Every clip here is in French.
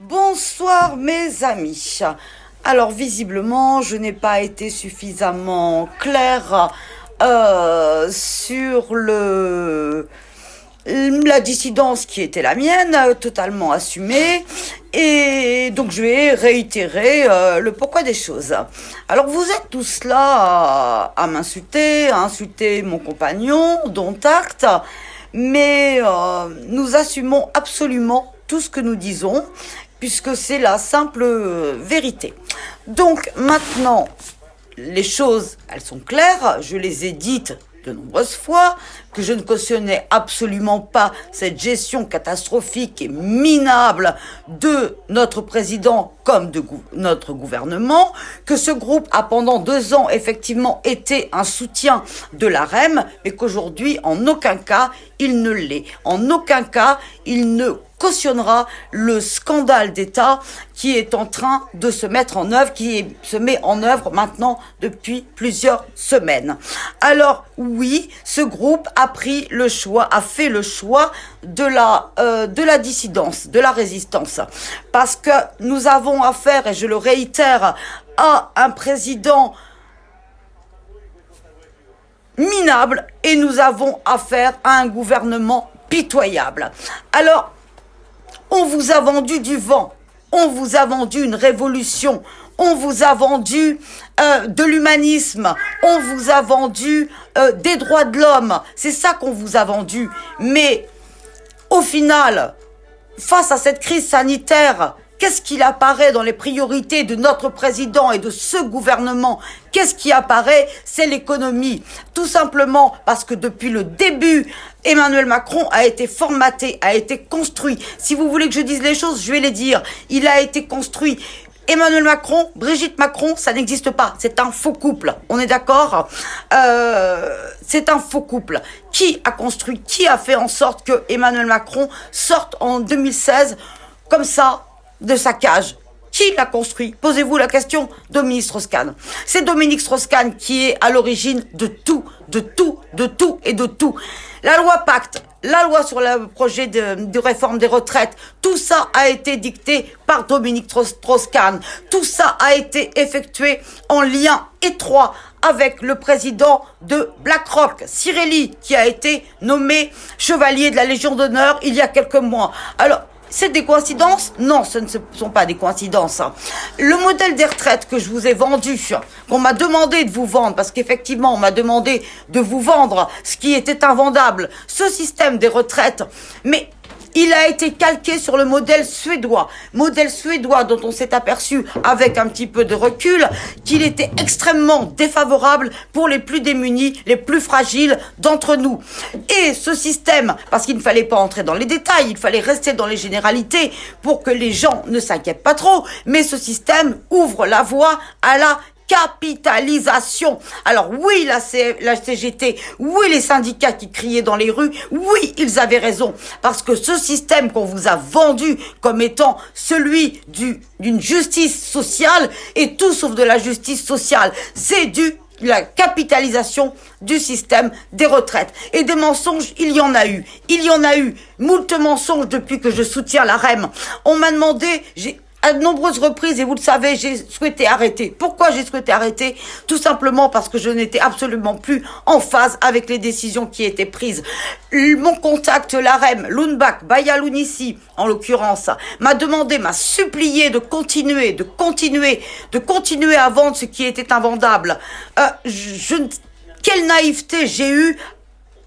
Bonsoir mes amis. Alors visiblement, je n'ai pas été suffisamment claire sur la dissidence qui était la mienne, totalement assumée. Et donc je vais réitérer le pourquoi des choses. Alors vous êtes tous là à m'insulter, à insulter mon compagnon, dont acte, mais nous assumons absolument tout ce que nous disons, puisque c'est la simple vérité. Donc maintenant, les choses, elles sont claires, je les ai dites de nombreuses fois, que je ne cautionnais absolument pas cette gestion catastrophique et minable de notre président comme de notre gouvernement, que ce groupe a pendant 2 ans effectivement été un soutien de l'AREM, mais qu'aujourd'hui, en aucun cas, il ne l'est. En aucun cas, il ne cautionnera le scandale d'État qui est en train de se mettre en œuvre, se met en œuvre maintenant depuis plusieurs semaines. Alors oui, ce groupe a fait le choix de la dissidence, de la résistance, parce que nous avons affaire, et je le réitère, à un président minable et nous avons affaire à un gouvernement pitoyable. Alors, on vous a vendu du vent, on vous a vendu une révolution, on vous a vendu de l'humanisme, on vous a vendu des droits de l'homme, c'est ça qu'on vous a vendu. Mais au final, face à cette crise sanitaire, qu'est-ce qu'il apparaît dans les priorités de notre président et de ce gouvernement? Qu'est-ce qui apparaît? C'est l'économie. Tout simplement parce que depuis le début, Emmanuel Macron a été formaté, a été construit. Si vous voulez que je dise les choses, je vais les dire. Il a été construit. Emmanuel Macron, Brigitte Macron, ça n'existe pas. C'est un faux couple. On est d'accord? C'est un faux couple. Qui a construit, qui a fait en sorte que Emmanuel Macron sorte en 2016 comme ça de sa cage? Qui l'a construit? Posez-vous la question. Dominique Strauss-Kahn. C'est Dominique Strauss-Kahn qui est à l'origine de tout. La loi Pacte, la loi sur le projet de réforme des retraites, tout ça a été dicté par Dominique Strauss-Kahn. Tout ça a été effectué en lien étroit avec le président de BlackRock, Cirelli, qui a été nommé chevalier de la Légion d'honneur il y a quelques mois. Alors, c'est des coïncidences? Non, ce ne sont pas des coïncidences. Le modèle des retraites que je vous ai vendu, qu'on m'a demandé de vous vendre, parce qu'effectivement, on m'a demandé de vous vendre ce qui était invendable, ce système des retraites, mais il a été calqué sur le modèle suédois dont on s'est aperçu avec un petit peu de recul qu'il était extrêmement défavorable pour les plus démunis, les plus fragiles d'entre nous. Et ce système, parce qu'il ne fallait pas entrer dans les détails, il fallait rester dans les généralités pour que les gens ne s'inquiètent pas trop, mais ce système ouvre la voie à la capitalisation. Alors oui, la CGT, oui, les syndicats qui criaient dans les rues, oui, ils avaient raison, parce que ce système qu'on vous a vendu comme étant celui d'une justice sociale est tout sauf de la justice sociale. C'est la capitalisation du système des retraites. Et des mensonges, il y en a eu. Il y en a eu moult mensonges depuis que je soutiens la REM. On m'a demandé, à de nombreuses reprises, et vous le savez, j'ai souhaité arrêter. Pourquoi j'ai souhaité arrêter? Tout simplement parce que je n'étais absolument plus en phase avec les décisions qui étaient prises. Mon contact, l'AREM, Lundbach, Bayalounici, en l'occurrence, m'a supplié de continuer à vendre ce qui était invendable. Quelle naïveté j'ai eu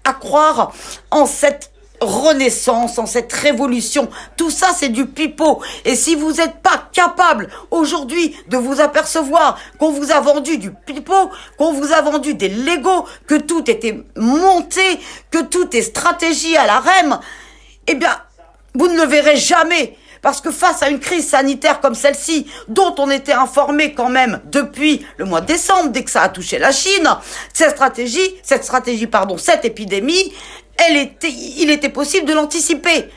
à croire en cette renaissance, en cette révolution. Tout ça, c'est du pipeau. Et si vous n'êtes pas capable aujourd'hui de vous apercevoir qu'on vous a vendu du pipeau, qu'on vous a vendu des Legos, que tout était monté, que tout est stratégie à la REM, eh bien, vous ne le verrez jamais. Parce que face à une crise sanitaire comme celle-ci, dont on était informé quand même depuis le mois de décembre, dès que ça a touché la Chine, cette épidémie, il était possible de l'anticiper.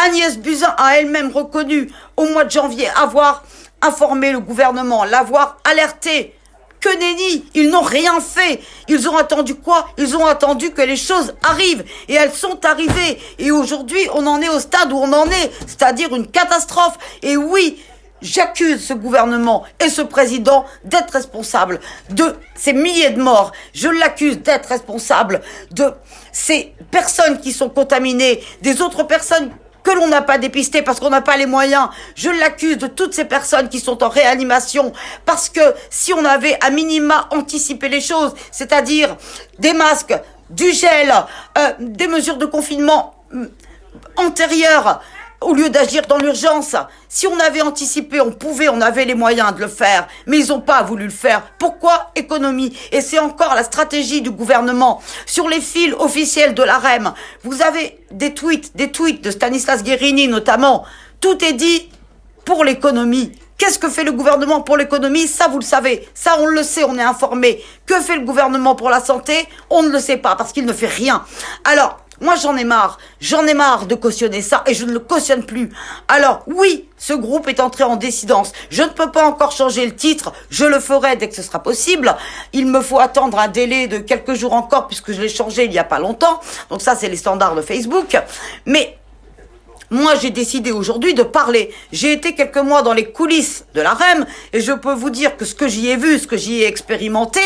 Agnès Buzyn a elle-même reconnu au mois de janvier avoir informé le gouvernement, l'avoir alerté que nenni, ils n'ont rien fait. Ils ont attendu quoi? Ils ont attendu que les choses arrivent. Et elles sont arrivées. Et aujourd'hui, on en est au stade où on en est, c'est-à-dire une catastrophe. Et oui, j'accuse ce gouvernement et ce président d'être responsable de ces milliers de morts. Je l'accuse d'être responsable de ces personnes qui sont contaminées, des autres personnes que l'on n'a pas dépistées parce qu'on n'a pas les moyens. Je l'accuse de toutes ces personnes qui sont en réanimation parce que si on avait à minima anticipé les choses, c'est-à-dire des masques, du gel, des mesures de confinement antérieures, au lieu d'agir dans l'urgence, si on avait anticipé, on avait les moyens de le faire, mais ils n'ont pas voulu le faire. Pourquoi? Économie. Et c'est encore la stratégie du gouvernement. Sur les fils officiels de l'AREM, vous avez des tweets de Stanislas Guérini notamment. Tout est dit pour l'économie. Qu'est-ce que fait le gouvernement pour l'économie? Ça, vous le savez. Ça, on le sait, on est informé. Que fait le gouvernement pour la santé? On ne le sait pas, parce qu'il ne fait rien. Alors, moi, j'en ai marre de cautionner ça et je ne le cautionne plus. Alors, oui, ce groupe est entré en dissidence. Je ne peux pas encore changer le titre, je le ferai dès que ce sera possible. Il me faut attendre un délai de quelques jours encore puisque je l'ai changé il n'y a pas longtemps. Donc ça, c'est les standards de Facebook. Mais moi, j'ai décidé aujourd'hui de parler. J'ai été quelques mois dans les coulisses de l'AREM et je peux vous dire que ce que j'y ai vu, ce que j'y ai expérimenté,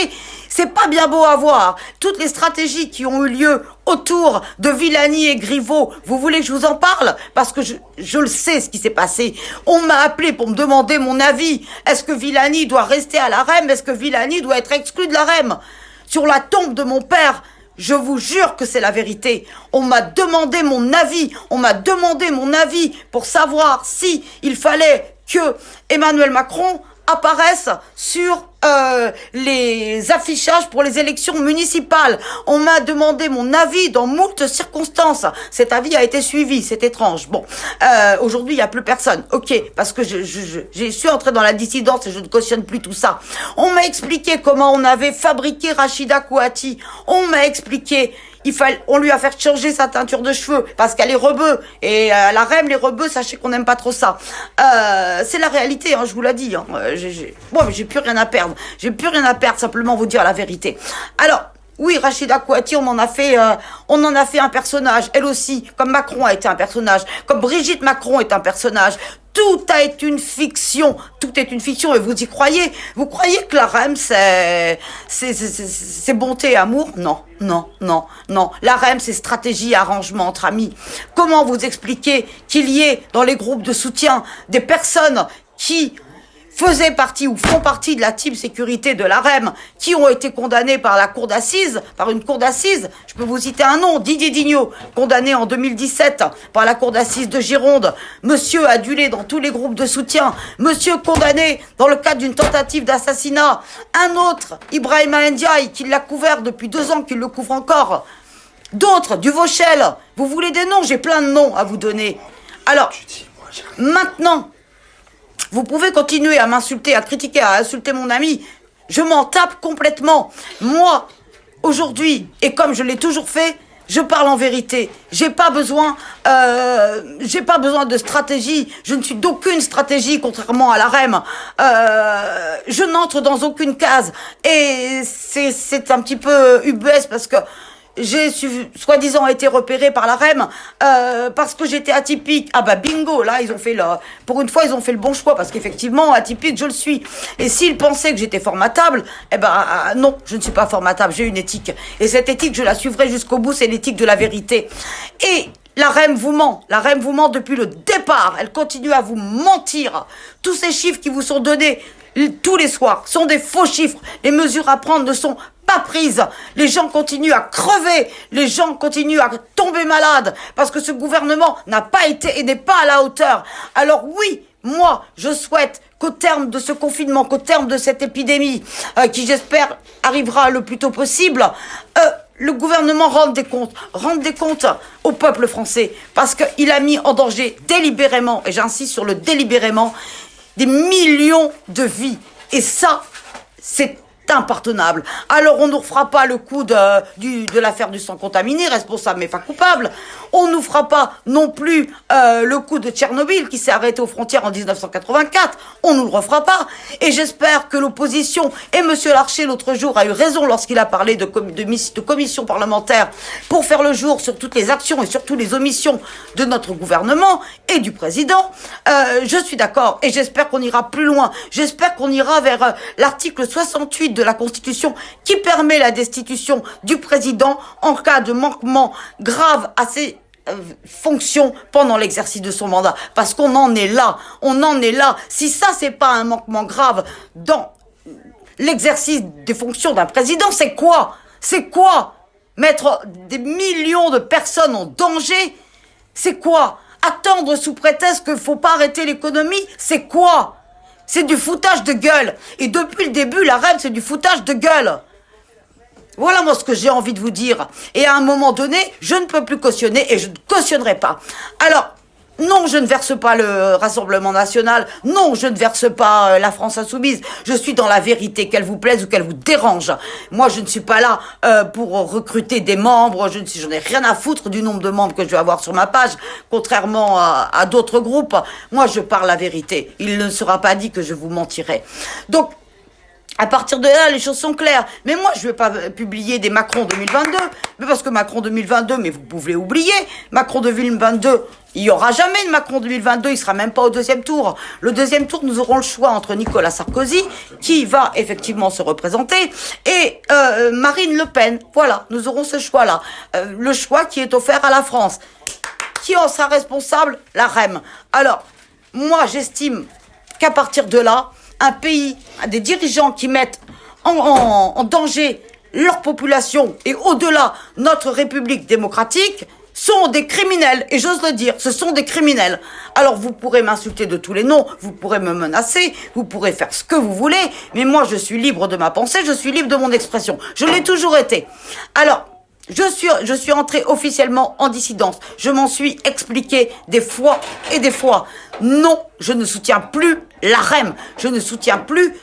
c'est pas bien beau à voir. Toutes les stratégies qui ont eu lieu autour de Villani et Griveaux, vous voulez que je vous en parle? Parce que je le sais ce qui s'est passé. On m'a appelé pour me demander mon avis. Est-ce que Villani doit rester à l'AREM? Est-ce que Villani doit être exclu de l'AREM? Sur la tombe de mon père, je vous jure que c'est la vérité. On m'a demandé mon avis. On m'a demandé mon avis pour savoir si il fallait que Emmanuel Macron apparaisse sur les affichages pour les élections municipales. On m'a demandé mon avis dans moult circonstances. Cet avis a été suivi, c'est étrange. Bon, aujourd'hui, il n'y a plus personne. Ok, parce que je suis entrée dans la dissidence et je ne cautionne plus tout ça. On m'a expliqué comment on avait fabriqué Rachida Kouati. On m'a expliqué... on lui a fait changer sa teinture de cheveux parce qu'elle est rebeu. Et à la REM, les rebeux, sachez qu'on n'aime pas trop ça. C'est la réalité, hein, je vous l'ai dit. Hein. Bon, mais j'ai plus rien à perdre. J'ai plus rien à perdre, simplement vous dire la vérité. Alors, oui, Rachida Kouati, on en a fait un personnage. Elle aussi, comme Macron a été un personnage, comme Brigitte Macron est un personnage. Tout a été une fiction. Tout est une fiction. Et vous y croyez? Vous croyez que la REM, c'est bonté et amour? Non, non, non, non. La REM, c'est stratégie et arrangement entre amis. Comment vous expliquer qu'il y ait dans les groupes de soutien des personnes qui faisaient partie ou font partie de la team sécurité de l'AREM, qui ont été condamnés par la cour d'assises, par une cour d'assises. Je peux vous citer un nom, Didier Dignot, condamné en 2017 par la cour d'assises de Gironde. Monsieur adulé dans tous les groupes de soutien. Monsieur condamné dans le cadre d'une tentative d'assassinat. Un autre, Ibrahima Ndiaye, qui l'a couvert depuis 2 ans, qui le couvre encore. D'autres, du Vauchel. Vous voulez des noms? J'ai plein de noms à vous donner. Alors, maintenant... Vous pouvez continuer à m'insulter, à critiquer, à insulter mon ami. Je m'en tape complètement. Moi, aujourd'hui, et comme je l'ai toujours fait, je parle en vérité. J'ai pas besoin de stratégie. Je ne suis d'aucune stratégie, contrairement à la REM. Je n'entre dans aucune case. Et c'est un petit peu UBS parce que j'ai soi-disant été repérée par la REM parce que j'étais atypique. Ah bah bingo, là pour une fois ils ont fait le bon choix parce qu'effectivement atypique je le suis. Et s'ils pensaient que j'étais formatable, non, je ne suis pas formatable, j'ai une éthique. Et cette éthique je la suivrai jusqu'au bout, c'est l'éthique de la vérité. Et la REM vous ment. La REM vous ment depuis le départ. Elle continue à vous mentir. Tous ces chiffres qui vous sont donnés tous les soirs sont des faux chiffres. Les mesures à prendre ne sont pas prises. Les gens continuent à crever. Les gens continuent à tomber malades parce que ce gouvernement n'a pas été et n'est pas à la hauteur. Alors oui, moi, je souhaite qu'au terme de ce confinement, qu'au terme de cette épidémie, qui j'espère arrivera le plus tôt possible, le gouvernement rende des comptes au peuple français parce qu'il a mis en danger délibérément, et j'insiste sur le délibérément, des millions de vies. Et ça, c'est impardonnable. Alors on ne refera pas le coup de l'affaire du sang contaminé, responsable mais pas coupable. On nous fera pas non plus le coup de Tchernobyl qui s'est arrêté aux frontières en 1984. On nous le refera pas. Et j'espère que l'opposition, et Monsieur Larcher l'autre jour a eu raison lorsqu'il a parlé de commission parlementaire pour faire le jour sur toutes les actions et surtout les omissions de notre gouvernement et du président. Je suis d'accord et j'espère qu'on ira plus loin. J'espère qu'on ira vers l'article 68 de la Constitution qui permet la destitution du président en cas de manquement grave à ses fonctions pendant l'exercice de son mandat. Parce qu'on en est là. On en est là. Si ça, c'est pas un manquement grave dans l'exercice des fonctions d'un président, c'est quoi? C'est quoi? Mettre des millions de personnes en danger? C'est quoi? Attendre sous prétexte qu'il faut pas arrêter l'économie? C'est quoi? C'est du foutage de gueule. Et depuis le début, la reine, c'est du foutage de gueule. Voilà moi ce que j'ai envie de vous dire. Et à un moment donné, je ne peux plus cautionner et je ne cautionnerai pas. Alors, non, je ne verse pas le Rassemblement National. Non, je ne verse pas la France Insoumise. Je suis dans la vérité, qu'elle vous plaise ou qu'elle vous dérange. Moi, je ne suis pas là pour recruter des membres. J'en ai rien à foutre du nombre de membres que je vais avoir sur ma page, contrairement à d'autres groupes. Moi, je parle la vérité. Il ne sera pas dit que je vous mentirai. Donc, à partir de là, les choses sont claires. Mais moi, je vais pas publier des Macron 2022. Mais parce que Macron 2022, mais vous pouvez oublier. Macron 2022, il y aura jamais de Macron 2022. Il sera même pas au deuxième tour. Le deuxième tour, nous aurons le choix entre Nicolas Sarkozy, qui va effectivement se représenter, et Marine Le Pen. Voilà, nous aurons ce choix-là. Le choix qui est offert à la France. Qui en sera responsable? La REM. Alors, moi, j'estime qu'à partir de là, un pays, des dirigeants qui mettent en danger leur population et au-delà notre République démocratique sont des criminels. Et j'ose le dire, ce sont des criminels. Alors vous pourrez m'insulter de tous les noms, vous pourrez me menacer, vous pourrez faire ce que vous voulez, mais moi je suis libre de ma pensée, je suis libre de mon expression. Je l'ai toujours été. Alors, je suis entrée officiellement en dissidence. Je m'en suis expliqué des fois et des fois. Non, je ne soutiens plus la REM. Je ne soutiens plus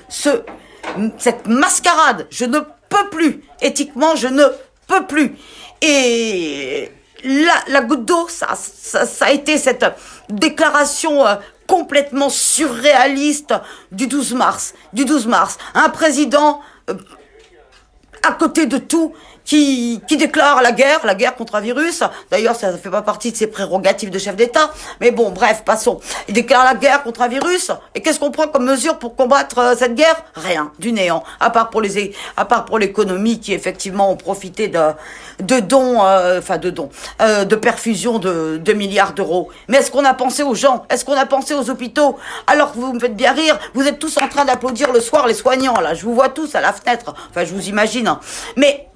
cette mascarade. Je ne peux plus. Éthiquement, je ne peux plus. Et la goutte d'eau, ça a été cette déclaration complètement surréaliste du 12 mars. Un président à côté de tout, qui déclare la guerre contre un virus. D'ailleurs, ça ne fait pas partie de ses prérogatives de chef d'État. Mais bon, bref, passons. Il déclare la guerre contre un virus. Et qu'est-ce qu'on prend comme mesure pour combattre cette guerre? Rien, du néant. À part pour l'économie qui effectivement ont profité de dons, de perfusions de 2 milliards d'euros. Mais est-ce qu'on a pensé aux gens? Est-ce qu'on a pensé aux hôpitaux? Alors que vous me faites bien rire, vous êtes tous en train d'applaudir le soir les soignants, là. Je vous vois tous à la fenêtre. Enfin, je vous imagine. Hein. Mais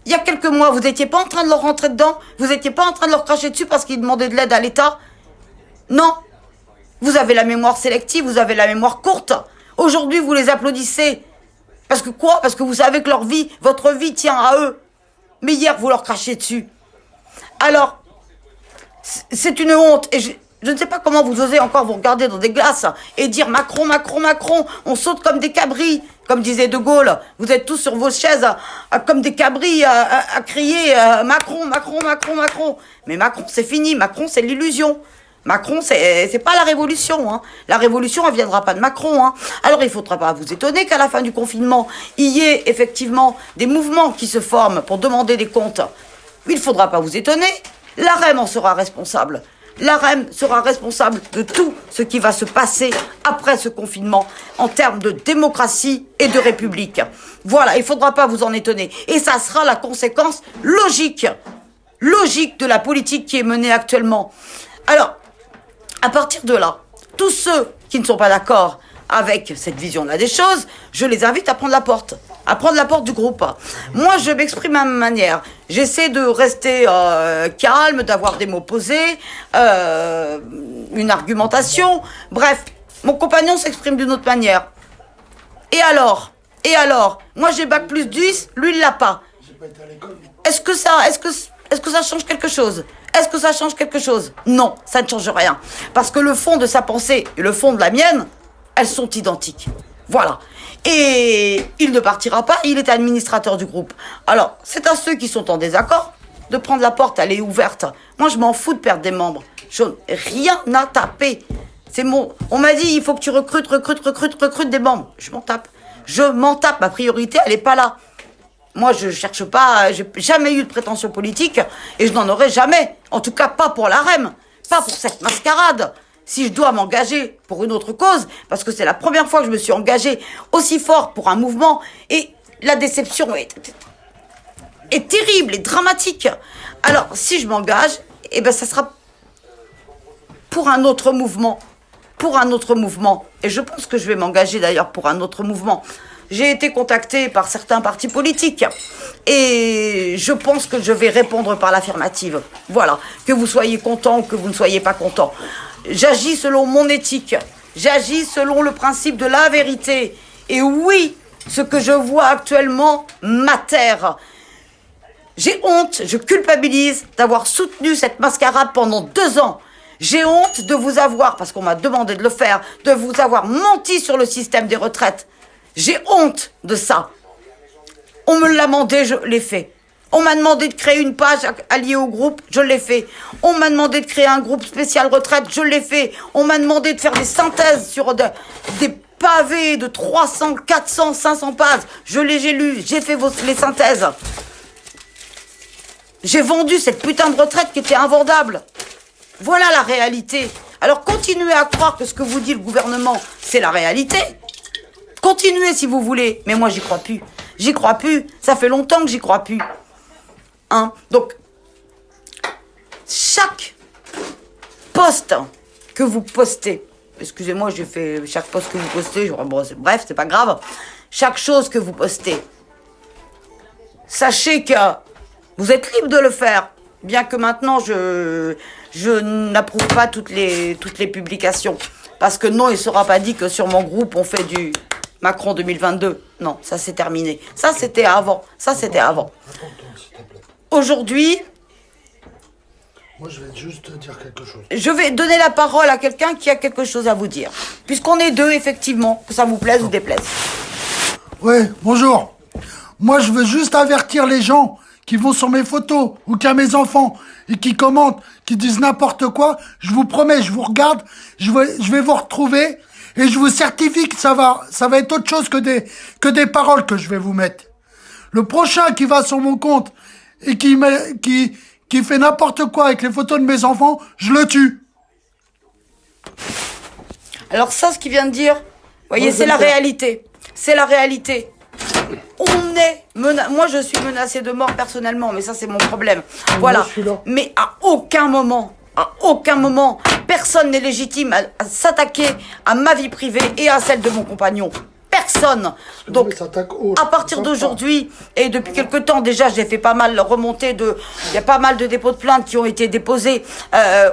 il y a quelques mois, vous n'étiez pas en train de leur rentrer dedans? Vous n'étiez pas en train de leur cracher dessus parce qu'ils demandaient de l'aide à l'État? Non. Vous avez la mémoire sélective, vous avez la mémoire courte. Aujourd'hui, vous les applaudissez. Parce que quoi? Parce que vous savez que votre vie tient à eux. Mais hier, vous leur crachez dessus. Alors, c'est une honte. Et je ne sais pas comment vous osez encore vous regarder dans des glaces et dire Macron, Macron, Macron. On saute comme des cabris, comme disait De Gaulle. Vous êtes tous sur vos chaises comme des cabris à crier Macron, Macron, Macron, Macron. Mais Macron, c'est fini. Macron, c'est l'illusion. Macron, c'est pas la révolution. Hein. La révolution, elle viendra pas de Macron. Hein. Alors, il faudra pas vous étonner qu'à la fin du confinement, il y ait effectivement des mouvements qui se forment pour demander des comptes. Il faudra pas vous étonner. La REM en sera responsable. La REM sera responsable de tout ce qui va se passer après ce confinement en termes de démocratie et de république. Voilà, il ne faudra pas vous en étonner. Et ça sera la conséquence logique de la politique qui est menée actuellement. Alors, à partir de là, tous ceux qui ne sont pas d'accord avec cette vision-là des choses, je les invite à prendre la porte du groupe. Moi, je m'exprime à ma manière. J'essaie de rester calme, d'avoir des mots posés, une argumentation. Bref, mon compagnon s'exprime d'une autre manière. Et alors, moi j'ai bac plus 10, lui il l'a pas. Est-ce que ça change quelque chose? Est-ce que ça change quelque chose? Non, ça ne change rien. Parce que le fond de sa pensée et le fond de la mienne, elles sont identiques. Voilà. Et il ne partira pas, il est administrateur du groupe. Alors, c'est à ceux qui sont en désaccord de prendre la porte, elle est ouverte. Moi, je m'en fous de perdre des membres. Rien à taper. On m'a dit, il faut que tu recrutes des membres. Je m'en tape. Je m'en tape. Ma priorité, elle n'est pas là. Moi, je cherche pas, j'ai jamais eu de prétention politique et je n'en aurai jamais. En tout cas, pas pour la REM, pas pour cette mascarade. Si je dois m'engager pour une autre cause, parce que c'est la première fois que je me suis engagée aussi fort pour un mouvement et la déception est terrible et dramatique. Alors, si je m'engage, eh ben, ça sera pour un autre mouvement. Pour un autre mouvement. Et je pense que je vais m'engager d'ailleurs pour un autre mouvement. J'ai été contactée par certains partis politiques et je pense que je vais répondre par l'affirmative. Voilà, que vous soyez content ou que vous ne soyez pas content. J'agis selon mon éthique, j'agis selon le principe de la vérité. Et oui, ce que je vois actuellement m'atterre. J'ai honte, je culpabilise d'avoir soutenu cette mascarade pendant 2 ans. J'ai honte de vous avoir, parce qu'on m'a demandé de le faire, de vous avoir menti sur le système des retraites. J'ai honte de ça. On me l'a demandé, je l'ai fait. On m'a demandé de créer une page alliée au groupe, je l'ai fait. On m'a demandé de créer un groupe spécial retraite, je l'ai fait. On m'a demandé de faire des synthèses sur des pavés de 300, 400, 500 pages. J'ai lu, j'ai fait les synthèses. J'ai vendu cette putain de retraite qui était invendable. Voilà la réalité. Alors continuez à croire que ce que vous dit le gouvernement, c'est la réalité. Continuez si vous voulez, mais moi j'y crois plus. J'y crois plus, ça fait longtemps que j'y crois plus. Hein? Donc, chaque post que vous postez, excusez-moi, j'ai fait chaque post que vous postez, bon, bref, c'est pas grave. Chaque chose que vous postez, sachez que vous êtes libre de le faire, bien que maintenant je n'approuve pas toutes les publications. Parce que non, il ne sera pas dit que sur mon groupe, on fait du Macron 2022. Non, ça c'est terminé. Ça c'était avant. Aujourd'hui... Moi, je vais juste te dire quelque chose. Je vais donner la parole à quelqu'un qui a quelque chose à vous dire. Puisqu'on est 2, effectivement, que ça vous plaise ou déplaise. Ouais, bonjour. Moi, je veux juste avertir les gens qui vont sur mes photos ou qui a mes enfants et qui commentent, qui disent n'importe quoi. Je vous promets, je vous regarde, je vais vous retrouver et je vous certifie que ça va être autre chose que des paroles que je vais vous mettre. Le prochain qui va sur mon compte et qui fait n'importe quoi avec les photos de mes enfants, je le tue. Alors ça, ce qu'il vient de dire, vous voyez, c'est la réalité. C'est la réalité. Moi, je suis menacée de mort personnellement, mais ça, c'est mon problème. Voilà. Mais à aucun moment, personne n'est légitime à s'attaquer à ma vie privée et à celle de mon compagnon. Personne. Donc, à partir d'aujourd'hui, et depuis quelque temps déjà, j'ai fait pas mal remonter il y a pas mal de dépôts de plainte qui ont été déposés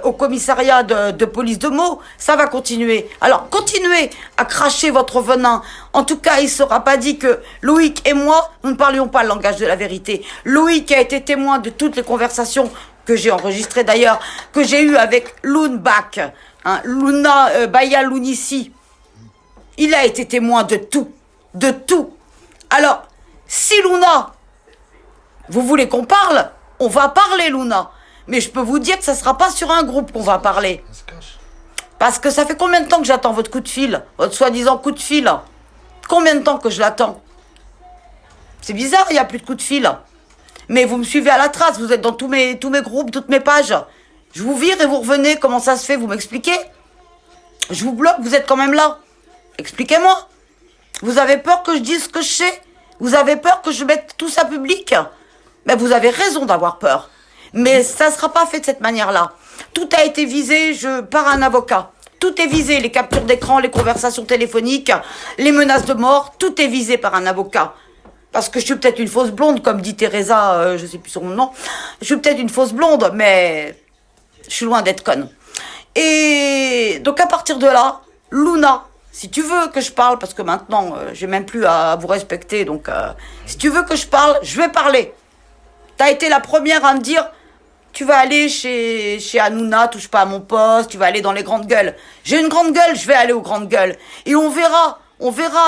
au commissariat de police de Meaux. Ça va continuer. Alors, continuez à cracher votre venin. En tout cas, il ne sera pas dit que Loïc et moi, nous ne parlions pas le langage de la vérité. Loïc a été témoin de toutes les conversations que j'ai enregistrées d'ailleurs, que j'ai eues avec Loun Bak, Luna Baya Lounissi. Il a été témoin de tout. De tout. Alors, si Luna, vous voulez qu'on parle, on va parler, Luna. Mais je peux vous dire que ça ne sera pas sur un groupe qu'on va parler. Parce que ça fait combien de temps que j'attends votre coup de fil? Votre soi-disant coup de fil? Combien de temps que je l'attends? C'est bizarre, il n'y a plus de coup de fil. Mais vous me suivez à la trace, vous êtes dans tous mes groupes, toutes mes pages. Je vous vire et vous revenez, comment ça se fait? Vous m'expliquez? Je vous bloque, vous êtes quand même là. Expliquez-moi. Vous avez peur que je dise ce que je sais? Vous avez peur que je mette tout ça public? Mais vous avez raison d'avoir peur. Mais ça ne sera pas fait de cette manière-là. Tout a été visé par un avocat. Tout est visé, les captures d'écran, les conversations téléphoniques, les menaces de mort, tout est visé par un avocat. Parce que je suis peut-être une fausse blonde, comme dit Teresa, je ne sais plus son nom. Je suis peut-être une fausse blonde, mais je suis loin d'être conne. Et donc à partir de là, Luna, si tu veux que je parle, parce que maintenant, j'ai même plus à vous respecter, donc si tu veux que je parle, je vais parler. T'as été la première à me dire, tu vas aller chez Hanouna, touche pas à mon poste, tu vas aller dans les grandes gueules. J'ai une grande gueule, je vais aller aux grandes gueules. Et on verra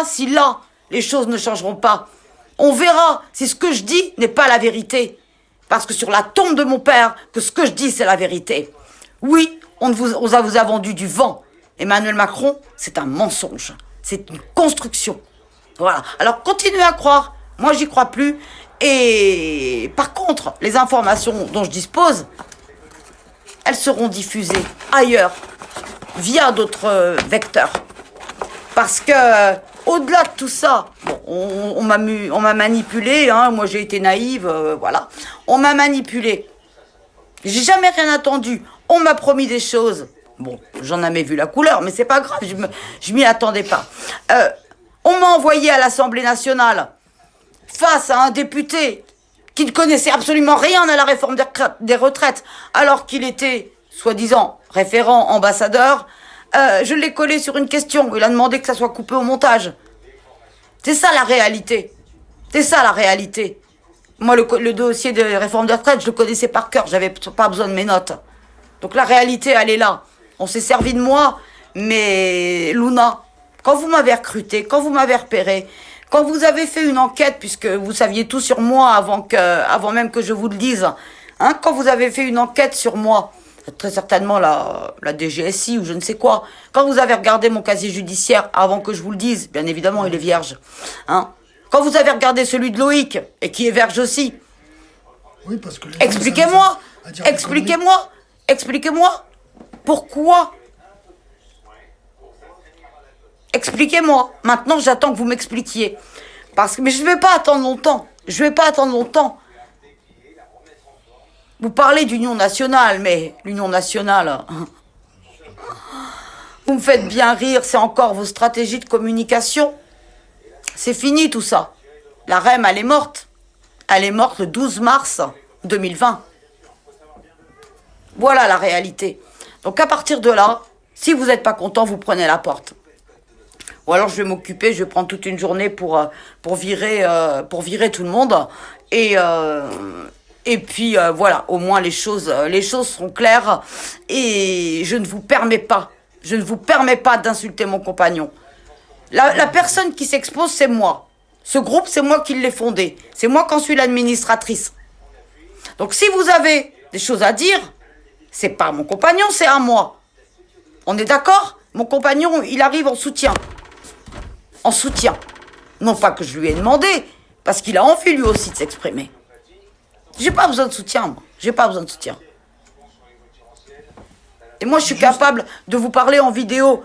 si là, les choses ne changeront pas. On verra si ce que je dis n'est pas la vérité. parce que sur la tombe de mon père, que ce que je dis, c'est la vérité. Oui, on vous a vendu du vent. Emmanuel Macron, c'est un mensonge. C'est une construction. Voilà. Alors, continuez à croire. Moi, j'y crois plus. Et par contre, les informations dont je dispose, elles seront diffusées ailleurs, via d'autres vecteurs. Parce que, au-delà de tout ça, bon, on m'a manipulé, hein, moi j'ai été naïve, voilà. On m'a manipulé. J'ai jamais rien attendu. On m'a promis des choses. Bon, j'en avais vu la couleur, mais c'est pas grave, je m'y attendais pas. On m'a envoyé à l'Assemblée nationale face à un député qui ne connaissait absolument rien à la réforme des retraites, alors qu'il était, soi-disant, référent, ambassadeur. Je l'ai collé sur une question. Il a demandé que ça soit coupé au montage. C'est ça la réalité. C'est ça la réalité. Moi, le dossier de réforme des retraites, je le connaissais par cœur. J'avais pas besoin de mes notes. Donc la réalité, elle est là. On s'est servi de moi, mais Luna, quand vous m'avez recruté, quand vous m'avez repéré, quand vous avez fait une enquête, puisque vous saviez tout sur moi avant même que je vous le dise, hein, quand vous avez fait une enquête sur moi, très certainement la DGSI ou je ne sais quoi, quand vous avez regardé mon casier judiciaire avant que je vous le dise, bien évidemment il est vierge, hein, quand vous avez regardé celui de Loïc, et qui est vierge aussi, oui, parce que expliquez-moi, pourquoi? Expliquez-moi. Maintenant, j'attends que vous m'expliquiez. Mais je ne vais pas attendre longtemps. Vous parlez d'union nationale, mais l'union nationale, vous me faites bien rire, c'est encore vos stratégies de communication. C'est fini tout ça. La REM, elle est morte. Elle est morte le 12 mars 2020. Voilà la réalité. Donc à partir de là, si vous n'êtes pas content, vous prenez la porte. Ou alors je vais m'occuper, je vais prendre toute une journée pour virer tout le monde. Et puis voilà, au moins les choses seront claires. Et je ne vous permets pas d'insulter mon compagnon. La personne qui s'expose, c'est moi. Ce groupe, c'est moi qui l'ai fondé. C'est moi qui en suis l'administratrice. Donc si vous avez des choses à dire, c'est pas à mon compagnon, c'est à moi. On est d'accord? Mon compagnon, il arrive en soutien. En soutien. Non pas que je lui ai demandé, parce qu'il a envie lui aussi de s'exprimer. J'ai pas besoin de soutien, moi. J'ai pas besoin de soutien. Et moi, je suis capable de vous parler en vidéo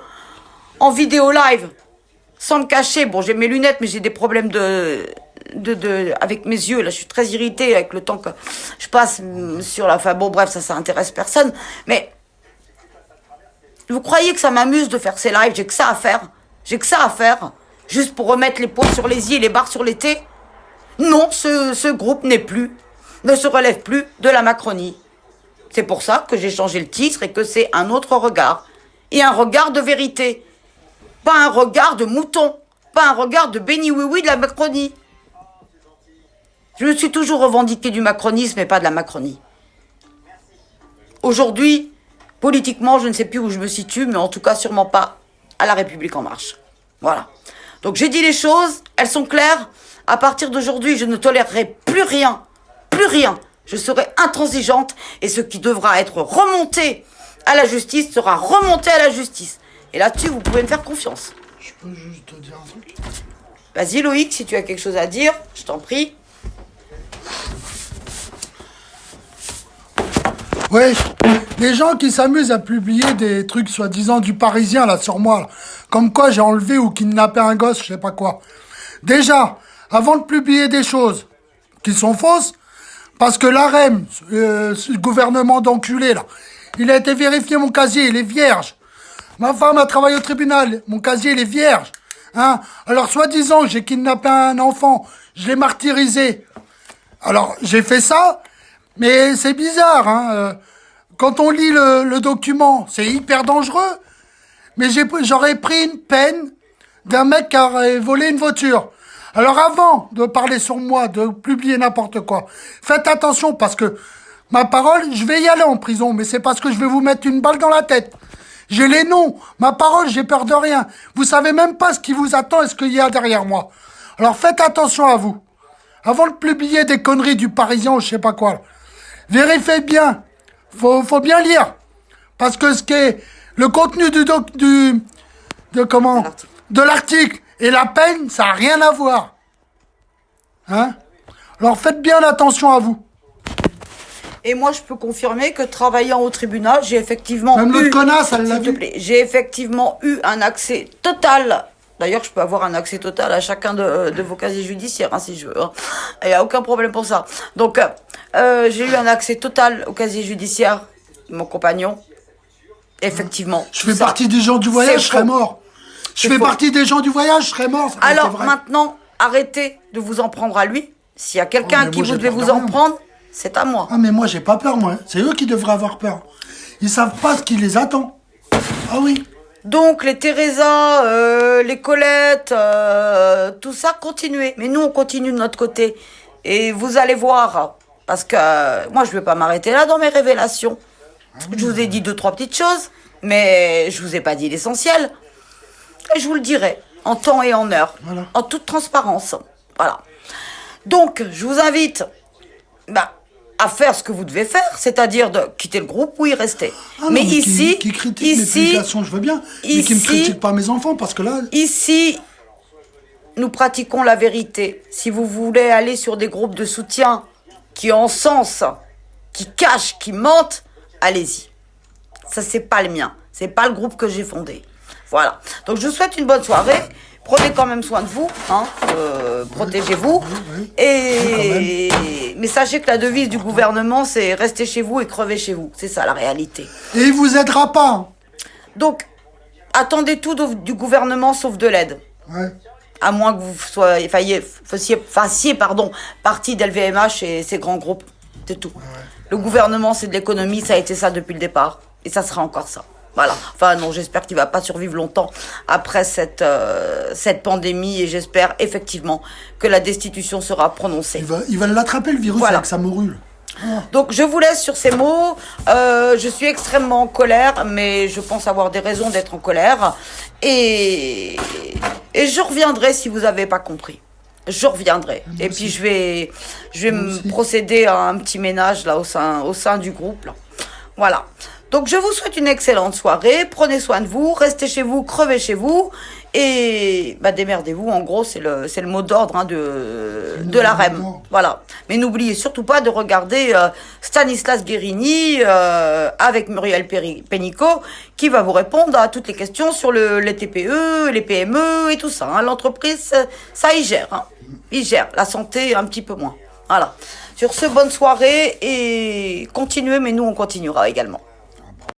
live, sans le cacher. Bon, j'ai mes lunettes, mais j'ai des problèmes avec mes yeux. Là, je suis très irritée avec le temps que je passe sur la... Enfin, bon, bref, ça intéresse personne. Mais vous croyez que ça m'amuse de faire ces lives? J'ai que ça à faire. Juste pour remettre les pots sur les i et les barres sur les t? Non, ce groupe ne se relève plus de la Macronie. C'est pour ça que j'ai changé le titre et que c'est un autre regard. Et un regard de vérité. Pas un regard de mouton. Pas un regard de béni-oui-oui de la Macronie. Je me suis toujours revendiqué du macronisme et pas de la Macronie. Aujourd'hui, politiquement, je ne sais plus où je me situe, mais en tout cas, sûrement pas à La République En Marche. Voilà. Donc j'ai dit les choses, elles sont claires. À partir d'aujourd'hui, je ne tolérerai plus rien. Je serai intransigeante et ce qui devra être remonté à la justice sera remonté à la justice. Et là-dessus, vous pouvez me faire confiance. Je peux juste te dire un truc? Vas-y Loïc, si tu as quelque chose à dire, je t'en prie. Ouais, les gens qui s'amusent à publier des trucs soi-disant du Parisien là sur moi, là, comme quoi j'ai enlevé ou kidnappé un gosse, je sais pas quoi. Déjà, avant de publier des choses qui sont fausses, parce que l'AREM, ce gouvernement d'enculé là, il a été vérifié, mon casier, il est vierge. Ma femme a travaillé au tribunal, mon casier, il est vierge. Hein? Alors, soi-disant, j'ai kidnappé un enfant, je l'ai martyrisé. Alors, j'ai fait ça, mais c'est bizarre. Hein? Quand on lit le document, c'est hyper dangereux. Mais j'aurais pris une peine d'un mec qui aurait volé une voiture. Alors, avant de parler sur moi, de publier n'importe quoi, faites attention parce que ma parole, je vais y aller en prison, mais c'est parce que je vais vous mettre une balle dans la tête. J'ai les noms, ma parole, j'ai peur de rien. Vous savez même pas ce qui vous attend et ce qu'il y a derrière moi. Alors faites attention à vous. avant de publier des conneries du Parisien ou je sais pas quoi, vérifiez bien. Faut bien lire. Parce que ce qui est le contenu de l'article et la peine, ça n'a rien à voir. Hein? Alors faites bien attention à vous. Et moi, je peux confirmer que travaillant au tribunal, j'ai effectivement Même l'autre connasse, elle l'a s'il te vu. plaît, j'ai effectivement eu un accès total. D'ailleurs, je peux avoir un accès total à chacun de vos casiers judiciaires, hein, si je veux. Hein. Il n'y a aucun problème pour ça. Donc, j'ai eu un accès total au casier judiciaire de mon compagnon. Effectivement. Je fais partie des gens du voyage, je serais faux. mort. Je C'est fais faux. partie des gens du voyage, je serais mort. Ça aurait été Alors, vrai. maintenant, arrêtez de vous en prendre à lui. S'il y a Oh, quelqu'un mais qui moi, vous j'ai devez peur vous de en rien. prendre, c'est à moi. Ah mais moi j'ai pas peur moi. C'est eux qui devraient avoir peur. Ils savent pas ce qui les attend. Ah oui. Donc, les Teresa, les Colette, tout ça, continuez. Mais nous, on continue de notre côté. Et vous allez voir, parce que moi, je ne vais pas m'arrêter là dans mes révélations. Je vous ai dit 2-3 petites choses, mais je vous ai pas dit l'essentiel. Et je vous le dirai, en temps et en heure, Voilà. en toute transparence. Voilà. Donc, je vous invite à faire ce que vous devez faire, c'est-à-dire de quitter le groupe ou y rester. Ah non, mais ici, qui critique mes publications, je veux bien. Mais qui me ici- critique pas mes enfants parce que là. Ici, nous pratiquons la vérité. Si vous voulez aller sur des groupes de soutien qui encensent, qui cachent, qui mentent, allez-y. Ça, c'est pas le mien. C'est pas le groupe que j'ai fondé. Voilà. Donc, je vous souhaite une bonne soirée. Prenez quand même soin de vous. Hein. Protégez-vous. oui. Mais sachez que la devise du gouvernement, c'est rester chez vous et crever chez vous. C'est ça, la réalité. Et il vous aidera pas. Hein. Donc, attendez tout du gouvernement sauf de l'aide. Ouais. À moins que vous fassiez partie d'LVMH et ces grands groupes. C'est tout. Le gouvernement, c'est de l'économie, ça a été ça depuis le départ. Et ça sera encore ça. Voilà. Enfin, non, j'espère qu'il va pas survivre longtemps après cette pandémie. Et j'espère effectivement que la destitution sera prononcée. Il va l'attraper le virus Voilà. avec sa morue. Donc je vous laisse sur ces mots. Je suis extrêmement en colère, mais je pense avoir des raisons d'être en colère. Et je reviendrai si vous n'avez pas compris. Je reviendrai. Et puis je vais me procéder à un petit ménage là au sein du groupe. Là. Voilà. Donc je vous souhaite une excellente soirée. Prenez soin de vous, restez chez vous, crevez chez vous. Et démerdez-vous, en gros, c'est le mot d'ordre hein, de la REM. Voilà. Mais n'oubliez surtout pas de regarder Stanislas Guérini avec Muriel Pénicaud qui va vous répondre à toutes les questions sur les TPE, les PME et tout ça. Hein. L'entreprise, ça y gère. Hein. Il gère. La santé, un petit peu moins. Voilà. Sur ce, bonne soirée et continuez, mais nous, on continuera également.